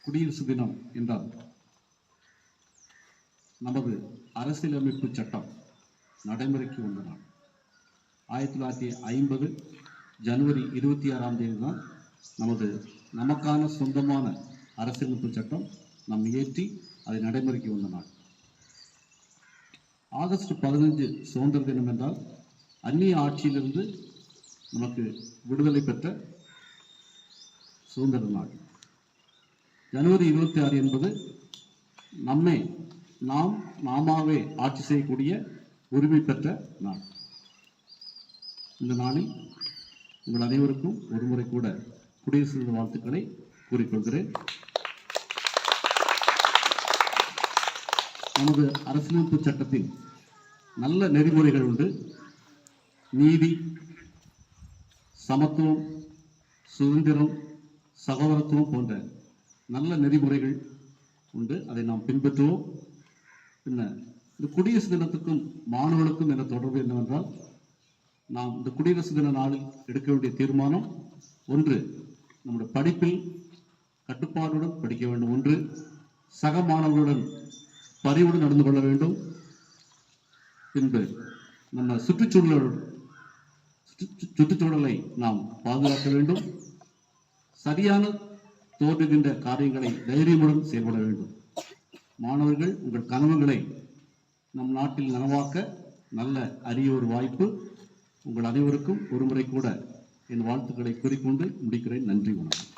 குடியரசு தினம் என்றால் நமது அரசியலமைப்பு சட்டம் நடைமுறைக்கு வந்த நாள். 1950 ஜனவரி 26 தான் நமக்கான சொந்தமான அரசியலமைப்பு சட்டம் நாம் இயற்றி அதை நடைமுறைக்கு வந்த நாள். ஆகஸ்ட் 15 சுதந்திர தினம் என்றால் அந்நிய ஆட்சியிலிருந்து நமக்கு விடுதலை பெற்ற சுதந்திர நாள். ஜனவரி 26 என்பது நாமாவே ஆட்சி செய்யக்கூடிய உரிமை பெற்ற நாள். இந்த நாளில் உங்கள் அனைவருக்கும் ஒருமுறை கூட குடியரசு தின வாழ்த்துக்களை கூறிக்கொள்கிறேன். நமது அரசியலமைப்பு சட்டத்தில் நல்ல நெறிமுறைகள் உண்டு. நீதி, சமத்துவம், சுதந்திரம், சகோதரத்துவம் போன்ற நல்ல நெறிமுறைகள் உண்டு. அதை நாம் பின்பற்றுவோம். இந்த குடியரசு தினத்துக்கும் மாணவர்களுக்கும் என்ற தொடர்பு என்னவென்றால், நாம் இந்த குடியரசு தின நாளில் எடுக்க வேண்டிய தீர்மானம், ஒன்று, நம்முடைய படிப்பில் கட்டுப்பாடுடன் படிக்க வேண்டும். ஒன்று, சக மாணவர்களுடன் பரிவுடன் நடந்து கொள்ள வேண்டும். பின்பு நம்ம சுற்றுச்சூழலை நாம் பாதுகாக்க வேண்டும். சரியான தோன்றுகின்ற காரியங்களை தைரியமுடன் செயல்பட வேண்டும். மாணவர்கள், உங்கள் கனவுகளை நம் நாட்டில் நனவாக்க நல்ல அரிய ஒரு வாய்ப்பு. உங்கள் அனைவருக்கும் ஒருமுறை கூட என் வாழ்த்துக்களை கூறிக்கொண்டு முடிக்கிறேன். நன்றி, வணக்கம்.